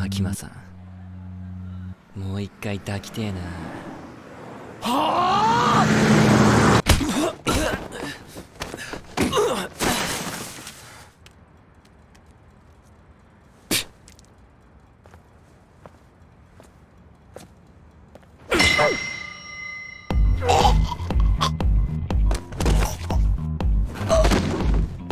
マキマさん、もう一回抱きてえな。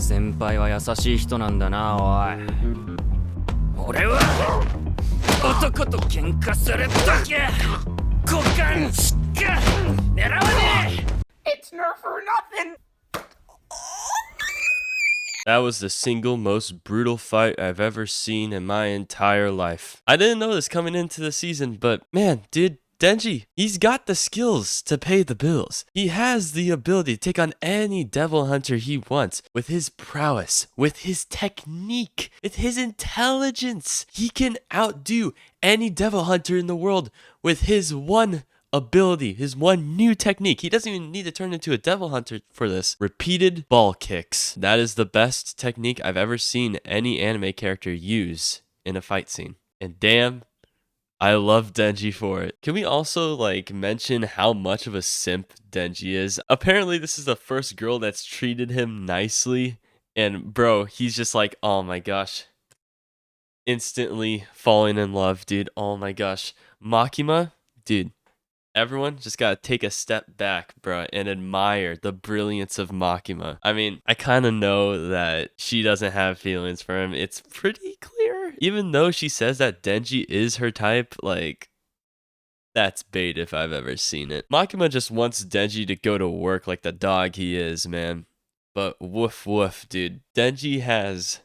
先輩は優しい人なんだな、おい。俺は男と喧嘩するだけ股間しか狙わねえ。 It's not for nothing. That was the single most brutal fight I've ever seen in my entire life. I didn't know this coming into the season, but man, dude, Denji, he's got the skills to pay the bills. He has the ability to take on any devil hunter he wants with his prowess, with his technique, with his intelligence. He can outdo any devil hunter in the world with his one ability, his one new technique. He doesn't even need to turn into a devil hunter for this. Repeated ball kicks. That is the best technique I've ever seen any anime character use in a fight scene. And damn, I love Denji for it. Can we also mention how much of a simp Denji is? Apparently this is the first girl that's treated him nicely. And bro, he's just like, oh my gosh. Instantly falling in love, dude. Oh my gosh. Makima, dude. Everyone just gotta take a step back, bro, and admire the brilliance of Makima. I mean, I kind of know that she doesn't have feelings for him. It's pretty clear. Even though she says that Denji is her type, that's bait if I've ever seen it. Makima just wants Denji to go to work like the dog he is, man. But woof woof, dude. Denji has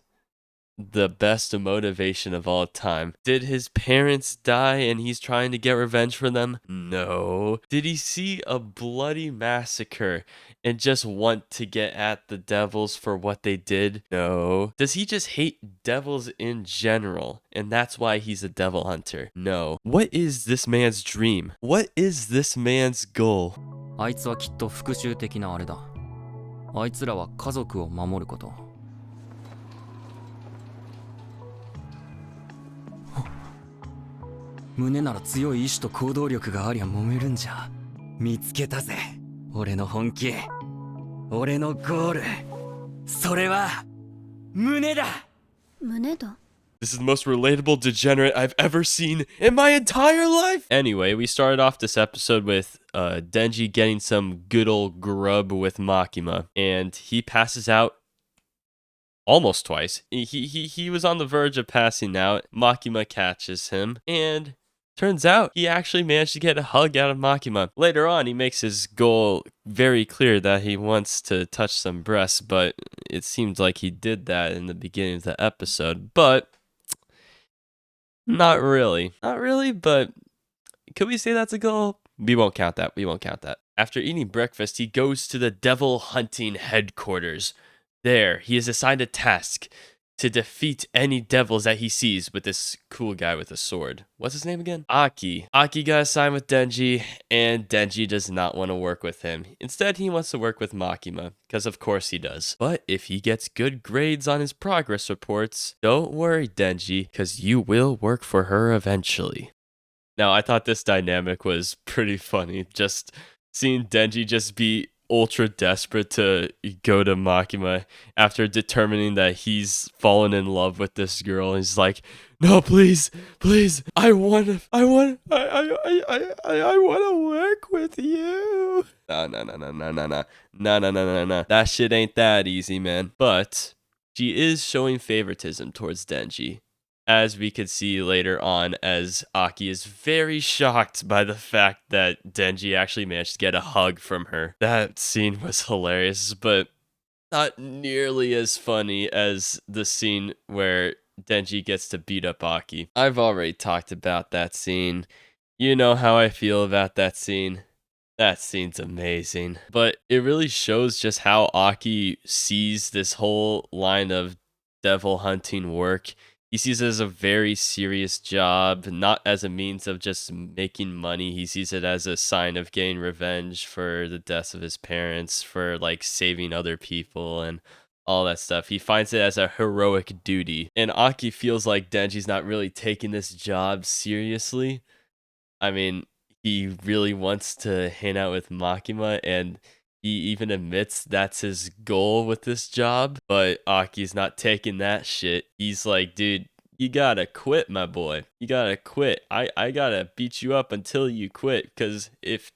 the best motivation of all time. Did his parents die and he's trying to get revenge for them? No. Did he see a bloody massacre and just want to get at the devils for what they did? No. Does he just hate devils in general and that's why he's a devil hunter? No. What is this man's dream? What is this man's goal? あいつはきっと復讐的なあれだ。あいつらは家族を守ること。胸なら強い意志と行動力がありゃ揉めるんじゃ。見つけたぜ。俺の本気。俺のゴール。それは胸だ。胸だ。 This is the most relatable degenerate I've ever seen in my entire life. Anyway, we started off this episode with Denji getting some good old grub with Makima, and he passes out almost twice. He was on the verge of passing out. Makima catches him, and turns out he actually managed to get a hug out of Makima. Later on, he makes his goal very clear that he wants to touch some breasts, but it seems like he did that in the beginning of the episode. But not really. Not really, but could we say that's a goal? We won't count that. We won't count that. After eating breakfast, he goes to the devil hunting headquarters. There, he is assigned a task to defeat any devils that he sees with this cool guy with a sword. What's his name again? Aki. Aki got assigned with Denji, and Denji does not want to work with him. Instead, he wants to work with Makima, because of course he does. But if he gets good grades on his progress reports, don't worry, Denji, because you will work for her eventually. Now, I thought this dynamic was pretty funny, just seeing Denji just be ultra desperate to go to Makima after determining that he's fallen in love with this girl. He's like, no, please, I want to work with you. No. That shit ain't that easy, man. But she is showing favoritism towards Denji, as we could see later on, as Aki is very shocked by the fact that Denji actually managed to get a hug from her. That scene was hilarious, but not nearly as funny as the scene where Denji gets to beat up Aki. I've already talked about that scene. You know how I feel about that scene. That scene's amazing. But it really shows just how Aki sees this whole line of devil hunting work. He sees it as a very serious job, not as a means of just making money. He sees it as a sign of getting revenge for the deaths of his parents, for saving other people and all that stuff. He finds it as a heroic duty. And Aki feels like Denji's not really taking this job seriously. I mean, he really wants to hang out with Makima, and he even admits that's his goal with this job, but Aki's not taking that shit. He's like, dude, you gotta quit, my boy. You gotta quit. I gotta beat you up until you quit, because if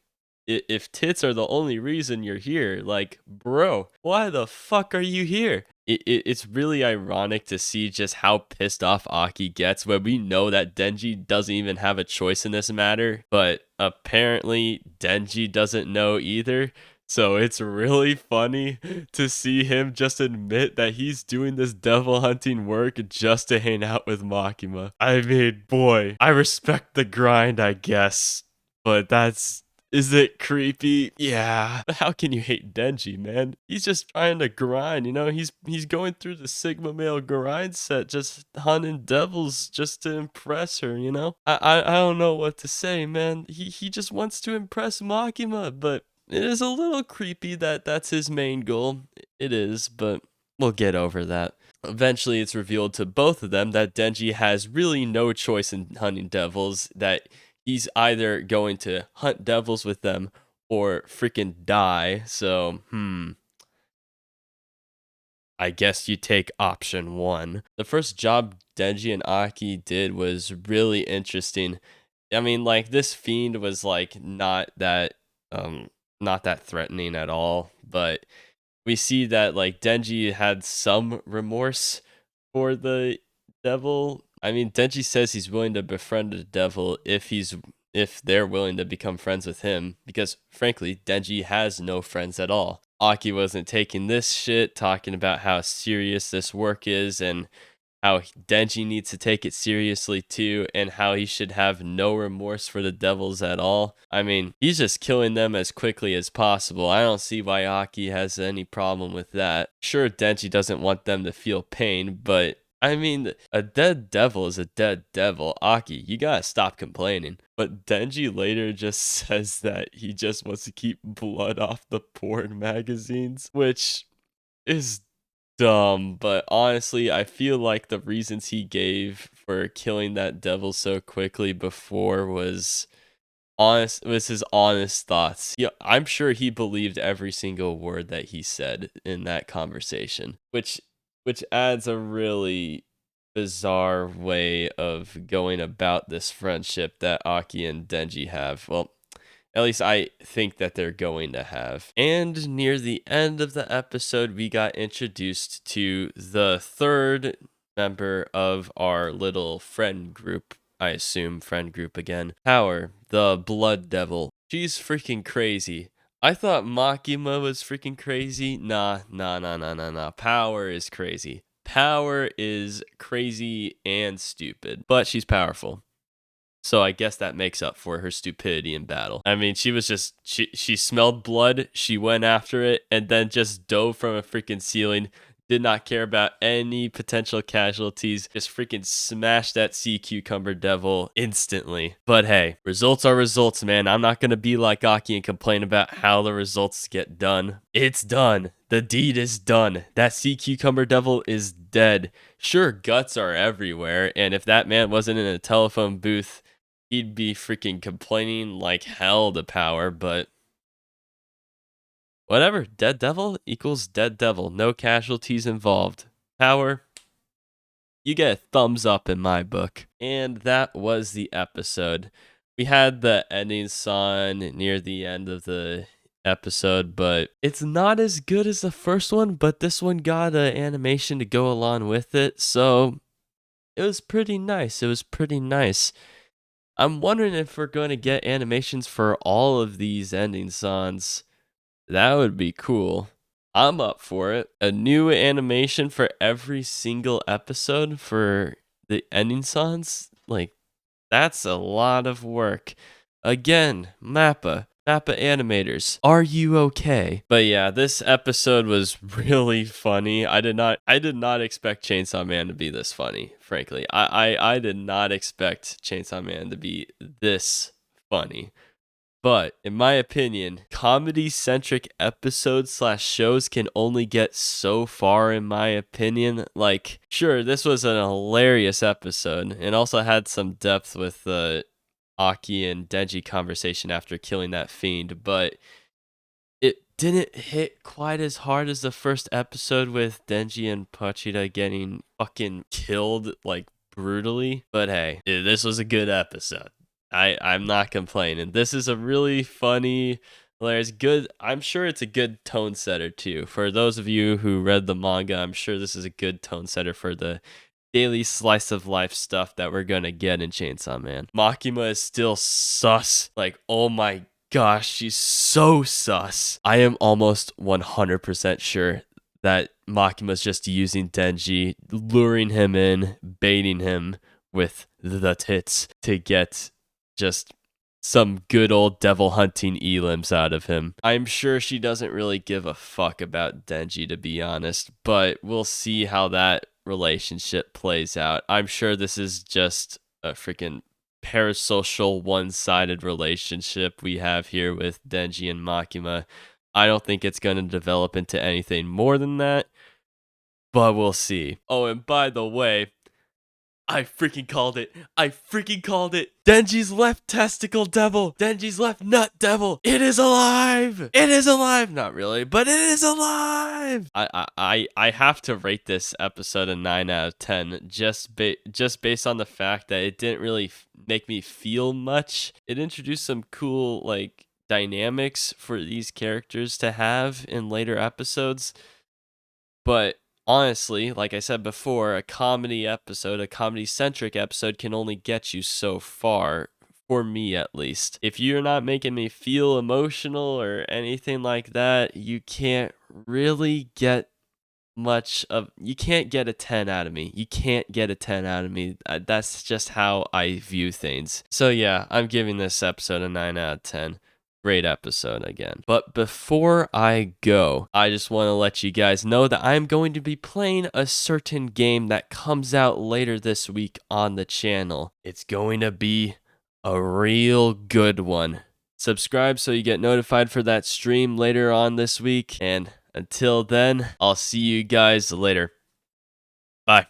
tits are the only reason you're here, like, bro, why the fuck are you here? It's really ironic to see just how pissed off Aki gets when we know that Denji doesn't even have a choice in this matter, but apparently Denji doesn't know either. So it's really funny to see him just admit that he's doing this devil hunting work just to hang out with Makima. I mean, boy, I respect the grind, I guess, but is it creepy? Yeah. But how can you hate Denji, man? He's just trying to grind, you know? He's going through the Sigma male grind set, just hunting devils just to impress her, you know? I don't know what to say, man. He just wants to impress Makima, but it is a little creepy that that's his main goal. It is, but we'll get over that. Eventually, it's revealed to both of them that Denji has really no choice in hunting devils, that he's either going to hunt devils with them or freaking die. So, I guess you take option one. The first job Denji and Aki did was really interesting. I mean, like, this fiend was like not that threatening at all, but we see that like Denji had some remorse for the devil. I mean, Denji says he's willing to befriend the devil if they're willing to become friends with him, because frankly, Denji has no friends at all. Aki wasn't taking this shit, talking about how serious this work is and how Denji needs to take it seriously too, and how he should have no remorse for the devils at all. I mean, he's just killing them as quickly as possible. I don't see why Aki has any problem with that. Sure, Denji doesn't want them to feel pain, but I mean, a dead devil is a dead devil. Aki, you gotta stop complaining. But Denji later just says that he just wants to keep blood off the porn magazines, which is dumb, but honestly, I feel like the reasons he gave for killing that devil so quickly before was his honest thoughts. Yeah, I'm sure he believed every single word that he said in that conversation, which adds a really bizarre way of going about this friendship that Aki and Denji have. Well, at least I think that they're going to have. And near the end of the episode, we got introduced to the third member of our little friend group. I assume friend group again. Power, the blood devil. She's freaking crazy. I thought Makima was freaking crazy. Nah. Power is crazy. Power is crazy and stupid, but she's powerful. So I guess that makes up for her stupidity in battle. I mean, she smelled blood, she went after it, and then just dove from a freaking ceiling. Did not care about any potential casualties. Just freaking smashed that sea cucumber devil instantly. But hey, results are results, man. I'm not gonna be like Aki and complain about how the results get done. It's done. The deed is done. That sea cucumber devil is dead. Sure, guts are everywhere, and if that man wasn't in a telephone booth, he'd be freaking complaining like hell to Power, but whatever. Dead devil equals dead devil. No casualties involved. Power, you get a thumbs up in my book. And that was the episode. We had the ending song near the end of the episode, but it's not as good as the first one, but this one got an animation to go along with it, so it was pretty nice. I'm wondering if we're going to get animations for all of these ending songs. That would be cool. I'm up for it. A new animation for every single episode for the ending songs? Like, that's a lot of work. Again, Mappa animators, are you okay? But yeah, this episode was really funny. I did not expect Chainsaw Man to be this funny, frankly. I did not expect Chainsaw Man to be this funny. But in my opinion, comedy-centric episodes slash shows can only get so far, in my opinion. Like, sure, this was an hilarious episode and also had some depth with the Aki and Denji conversation after killing that fiend, but it didn't hit quite as hard as the first episode with Denji and Pachida getting fucking killed, like, brutally. But hey, this was a good episode. I'm not complaining. This is a really funny, hilarious, good. I'm sure it's a good tone setter too. For those of you who read the manga, I'm sure this is a good tone setter for the daily slice of life stuff that we're gonna get in Chainsaw Man. Makima is still sus. Like, oh my gosh, she's so sus. I am almost 100% sure that Makima's just using Denji, luring him in, baiting him with the tits to get just some good old devil hunting elims out of him. I'm sure she doesn't really give a fuck about Denji, to be honest, but we'll see how that relationship plays out. I'm sure this is just a freaking parasocial one-sided relationship we have here with Denji and Makima. I don't think it's going to develop into anything more than that, but we'll see. Oh, and by the way, I freaking called it. I freaking called it. Denji's left testicle devil. Denji's left nut devil. It is alive. It is alive. Not really, but it is alive. I have to rate this episode a 9 out of 10 just based on the fact that it didn't really make me feel much. It introduced some cool like dynamics for these characters to have in later episodes, but honestly, like I said before, a comedy episode, a comedy-centric episode can only get you so far, for me at least. If you're not making me feel emotional or anything like that, you can't really get you can't get a 10 out of me. You can't get a 10 out of me. That's just how I view things. So yeah, I'm giving this episode a 9 out of 10. Great episode again. But before I go, I just want to let you guys know that I'm going to be playing a certain game that comes out later this week on the channel. It's going to be a real good one. Subscribe so you get notified for that stream later on this week. And until then, I'll see you guys later. Bye.